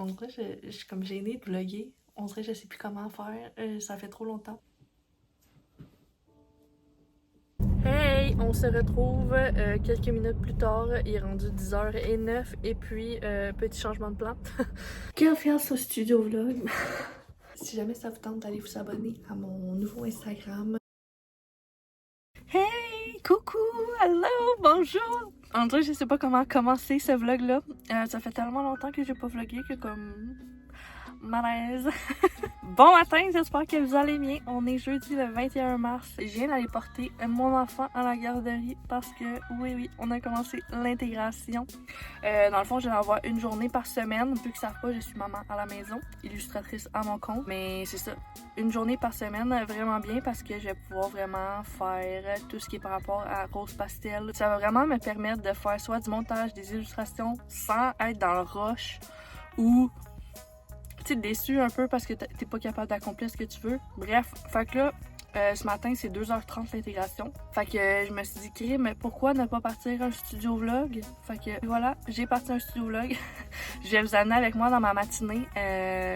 dirait je suis comme gênée de vlogger. On dirait que je sais plus comment faire. Ça fait trop longtemps. Hey! On se retrouve quelques minutes plus tard. Il est rendu 10h09 et puis petit changement de plan. Quelle fiance au studio vlog! Si jamais ça vous tente d'aller vous abonner à mon nouveau Instagram. Hey! Coucou! Hello! Bonjour! En vrai, je sais pas comment commencer ce vlog-là. Ça fait tellement longtemps que j'ai pas vlogué que comme... malaise. Bon matin, j'espère que vous allez bien. On est jeudi le 21 mars. Je viens d'aller porter mon enfant à la garderie parce que, oui, on a commencé l'intégration. Dans le fond, je l'envoie une journée par semaine. Vu qu'ils savent pas, je suis maman à la maison, illustratrice à mon compte. Mais c'est ça, une journée par semaine, vraiment bien parce que je vais pouvoir vraiment faire tout ce qui est par rapport à rose pastel. Ça va vraiment me permettre de faire soit du montage, des illustrations sans être dans le rush ou déçu un peu parce que t'es pas capable d'accomplir ce que tu veux. Bref, fait que là, ce matin, c'est 2h30 l'intégration. Fait que je me suis dit, mais pourquoi ne pas partir un studio vlog? Fait que voilà, j'ai parti un studio vlog. Je vais vous amener avec moi dans ma matinée.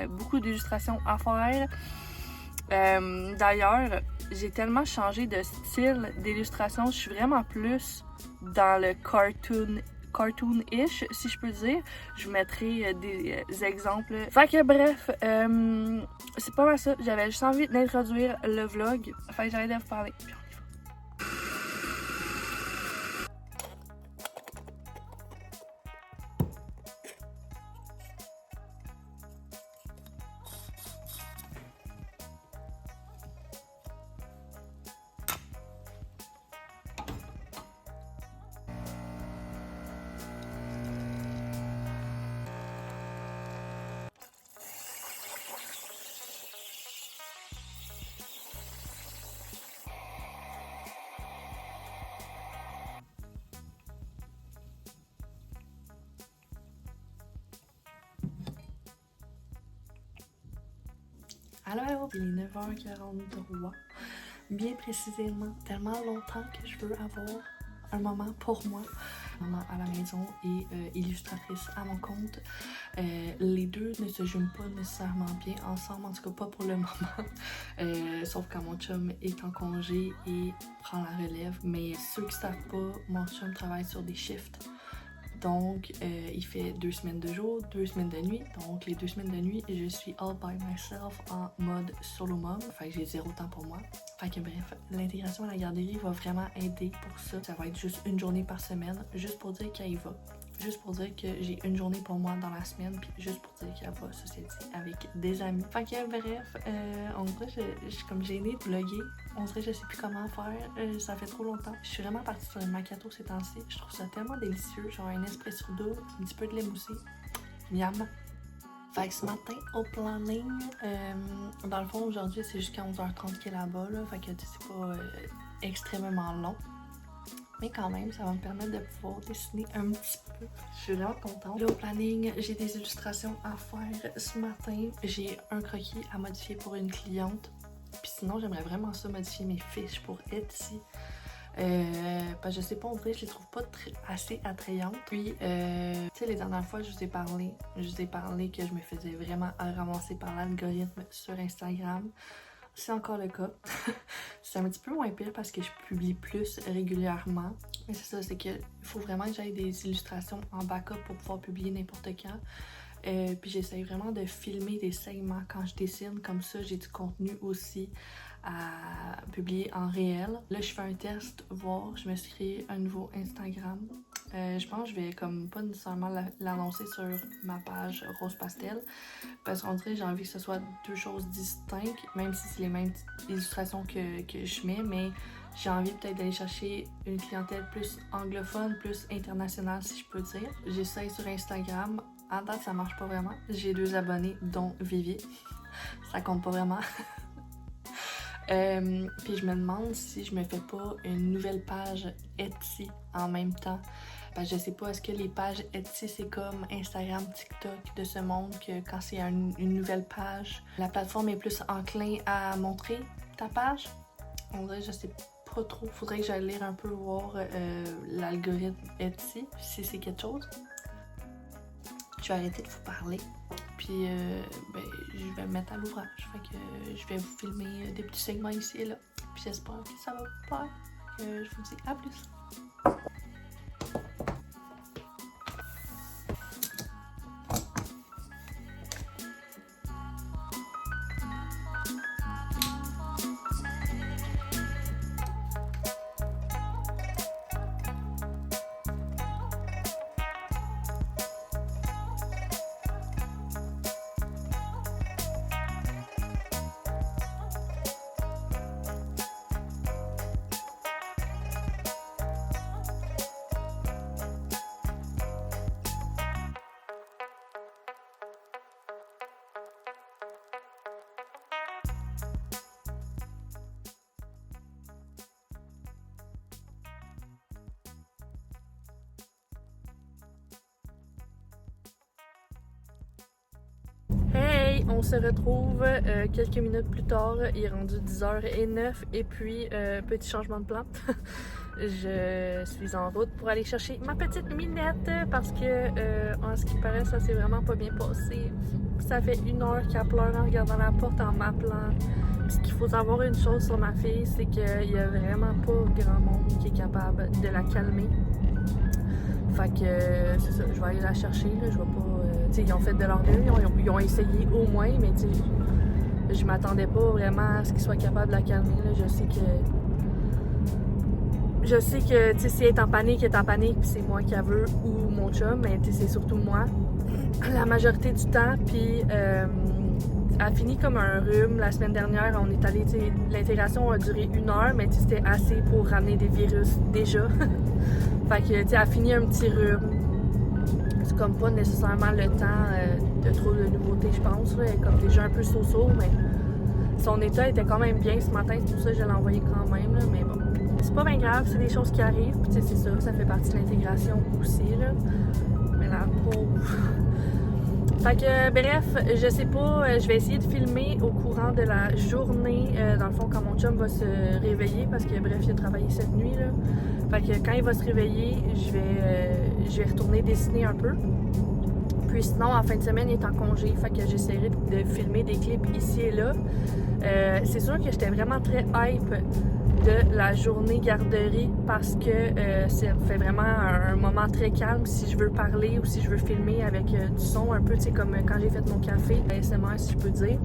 Beaucoup d'illustrations à faire. D'ailleurs, j'ai tellement changé de style d'illustration. Je suis vraiment plus dans le cartoon-ish, si je peux dire. Je vous mettrai des exemples. Fait que bref, c'est pas mal ça. J'avais juste envie d'introduire le vlog. Fait que j'allais de vous parler. Puis on y va. Alors, il est 9h43. Bien précisément, tellement longtemps que je veux avoir un moment pour moi. Maman à la maison et illustratrice à mon compte. Les deux ne se jument pas nécessairement bien ensemble, en tout cas pas pour le moment. Sauf quand mon chum est en congé et prend la relève. Mais ceux qui savent pas, mon chum travaille sur des shifts. Donc, il fait 2 semaines de jour, 2 semaines de nuit. Donc, les 2 semaines de nuit, je suis all by myself en mode solo mom. Fait que j'ai 0 temps pour moi. Fait que bref, l'intégration à la garderie va vraiment aider pour ça. Ça va être juste une journée par semaine, juste pour dire qu'elle y va. Juste pour dire que j'ai une journée pour moi dans la semaine, puis juste pour dire qu'elle va socialiser avec des amis. Fait que bref, en vrai, je suis comme gênée de vlogger. On dirait que je sais plus comment faire, ça fait trop longtemps. Je suis vraiment partie sur une macchiato ces temps-ci. Je trouve ça tellement délicieux, genre un espresso double, un petit peu de lait moussé. Miam! Fait que ce matin, au planning, dans le fond, aujourd'hui, c'est jusqu'à 11h30 qu'elle est là-bas, là. Fait que c'est pas extrêmement long. Mais quand même, ça va me permettre de pouvoir dessiner un petit peu. Je suis vraiment contente. Là, au planning, j'ai des illustrations à faire ce matin. J'ai un croquis à modifier pour une cliente. Puis sinon, j'aimerais vraiment ça modifier mes fiches pour Etsy. Parce que je sais pas, en vrai, je les trouve pas assez attrayantes. Puis, tu sais, les dernières fois, je vous ai parlé que je me faisais vraiment ramasser par l'algorithme sur Instagram. C'est encore le cas. C'est un petit peu moins pire parce que je publie plus régulièrement. Mais c'est ça, c'est qu'il faut vraiment que j'aille des illustrations en backup pour pouvoir publier n'importe quand. Puis j'essaye vraiment de filmer des segments quand je dessine. Comme ça, j'ai du contenu aussi à publier en réel. Là, je fais un test, voir. Je me suis créé un nouveau Instagram. Je pense que je vais comme pas nécessairement l'annoncer sur ma page Rose Pastel parce qu'on dirait que j'ai envie que ce soit deux choses distinctes, même si c'est les mêmes illustrations que je mets, mais j'ai envie peut-être d'aller chercher une clientèle plus anglophone, plus internationale si je peux dire. J'essaye sur Instagram. En date, ça marche pas vraiment. J'ai 2 abonnés, dont Vivi. Ça compte pas vraiment. Puis je me demande si je me fais pas une nouvelle page Etsy en même temps. Parce que je sais pas, est-ce que les pages Etsy c'est comme Instagram, TikTok de ce monde, que quand c'est une nouvelle page, la plateforme est plus enclin à montrer ta page? On dirait, je sais pas trop. Faudrait que j'aille lire un peu, voir l'algorithme Etsy, si c'est quelque chose. Je vais arrêter de vous parler. Puis ben, je vais me mettre à l'ouvrage. Fait que je vais vous filmer des petits segments ici et là. Puis j'espère que ça va vous plaire. Je vous dis à plus. Hey, on se retrouve quelques minutes plus tard, il est rendu 10h09 et puis petit changement de plan. Je suis en route pour aller chercher ma petite Minette parce que en ce qui paraît ça s'est vraiment pas bien passé. Ça fait 1 heure qu'elle pleure en regardant la porte en m'appelant. Puis ce qu'il faut savoir une chose sur ma fille, c'est qu'il y a vraiment pas grand monde qui est capable de la calmer. Fait que c'est ça, je vais aller la chercher, là, je vais pas... tu sais, ils ont fait de leur mieux, ils ont essayé au moins, mais tu sais, je m'attendais pas vraiment à ce qu'ils soient capables de la calmer, là. Je sais que, tu sais, si elle est en panique, puis c'est moi qui la veux, ou mon chum, mais tu sais, c'est surtout moi, la majorité du temps, puis elle a fini comme un rhume. La semaine dernière, on est allé, tu sais, l'intégration a duré 1 heure, mais tu sais, c'était assez pour ramener des virus, déjà. Fait que, tu sais, elle a fini un petit rhume. C'est comme pas nécessairement le temps de trop de nouveautés, je pense. Là. Elle est comme déjà un peu so-so, mais son état était quand même bien ce matin. C'est pour ça que je l'ai envoyé quand même. Là. Mais bon, c'est pas bien grave, c'est des choses qui arrivent. Puis, tu sais, c'est ça fait partie de l'intégration aussi. Là. Mais la pauvre. Fait que, bref, je sais pas, je vais essayer de filmer au courant de la journée, dans le fond, quand mon chum va se réveiller, parce que, bref, il a travaillé cette nuit, là. Fait que quand il va se réveiller, je vais retourner dessiner un peu. Puis sinon, en fin de semaine, il est en congé, fait que j'essaierai de filmer des clips ici et là. C'est sûr que j'étais vraiment très hype de la journée garderie parce que ça fait vraiment un moment très calme si je veux parler ou si je veux filmer avec du son un peu, tu sais, comme quand j'ai fait mon café, ASMR si je peux dire.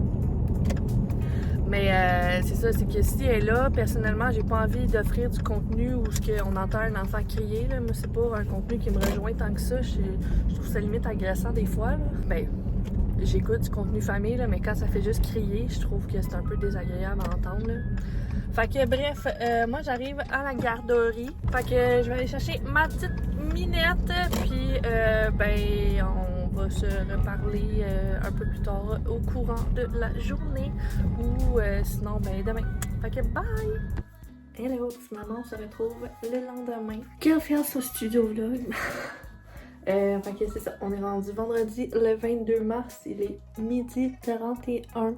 Mais c'est ça, c'est que si elle est là, personnellement, j'ai pas envie d'offrir du contenu où on entend un enfant crier. Là. Moi, c'est pas un contenu qui me rejoint tant que ça. Je trouve ça limite agressant des fois. Là. Ben, j'écoute du contenu famille, là, mais quand ça fait juste crier, je trouve que c'est un peu désagréable à entendre. Là. Fait que bref, moi j'arrive à la garderie. Fait que je vais aller chercher ma petite Minette. Puis ben on va se reparler un peu plus tard au courant de la journée. Ou sinon ben demain. Fait que bye! Hello, finalement on se retrouve le lendemain. Quelle fiance au studio vlog! Fait que c'est ça, on est rendu vendredi le 22 mars, il est 12h41.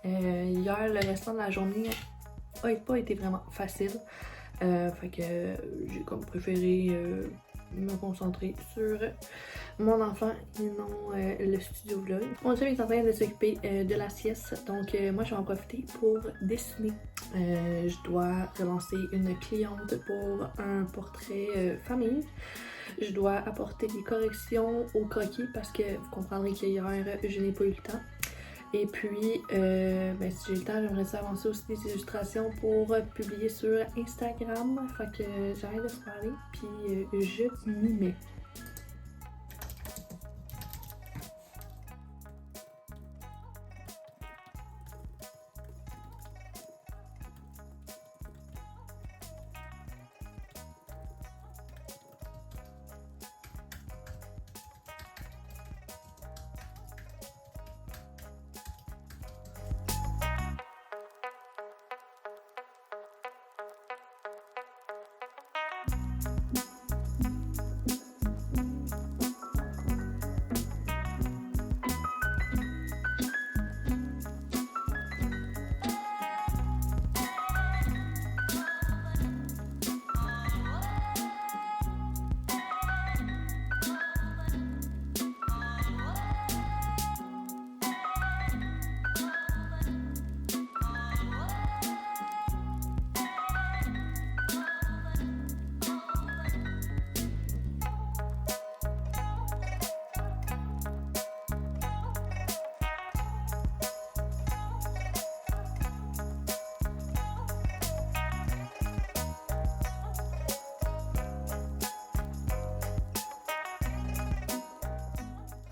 Hier, le restant de la journée a pas été vraiment facile. Fait que j'ai comme préféré me concentrer sur mon enfant et non le studio vlog. Mon chum est en train de s'occuper de la sieste, donc moi je vais en profiter pour dessiner. Je dois relancer une cliente pour un portrait famille. Je dois apporter des corrections au croquis parce que vous comprendrez qu'hier je n'ai pas eu le temps. Et puis, ben, si j'ai le temps, j'aimerais ça avancer aussi des illustrations pour publier sur Instagram. Fait que j'arrête de se parler, puis je m'y mets.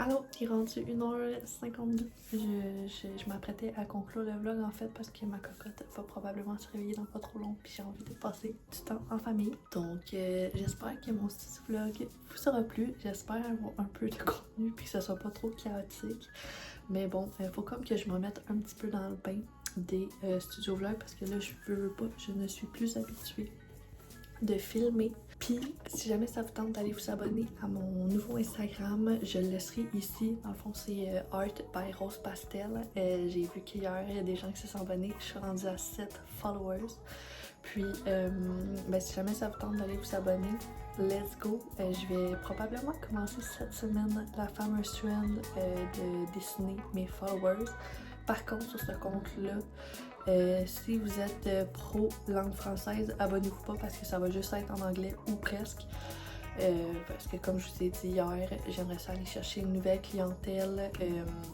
Allô, il est rendu 1h52. Je m'apprêtais à conclure le vlog en fait parce que ma cocotte va probablement se réveiller dans pas trop long puis j'ai envie de passer du temps en famille. Donc j'espère que mon petit vlog vous aura plu. J'espère avoir un peu de contenu puis que ce soit pas trop chaotique. Mais bon, faut comme que je me mette un petit peu dans le bain des studio vlogs parce que là je veux pas, je ne suis plus habituée de filmer. Puis si jamais ça vous tente d'aller vous abonner à mon nouveau Instagram, je le laisserai ici. Dans le fond c'est Art by Rose Pastel. J'ai vu qu'hier il y a des gens qui se sont abonnés. Je suis rendue à 7 followers. Puis si jamais ça vous tente d'aller vous abonner, let's go! Je vais probablement commencer cette semaine la fameuse trend de dessiner mes followers. Par contre, sur ce compte-là, si vous êtes pro langue française, abonnez-vous pas parce que ça va juste être en anglais ou presque. Parce que comme je vous ai dit hier, j'aimerais ça aller chercher une nouvelle clientèle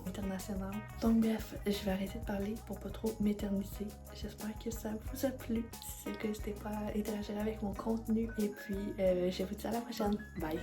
internationale. Donc bref, je vais arrêter de parler pour pas trop m'éterniser. J'espère que ça vous a plu. Si c'est le cas, n'hésitez pas à interagir avec mon contenu. Et puis, je vous dis à la prochaine. Bye!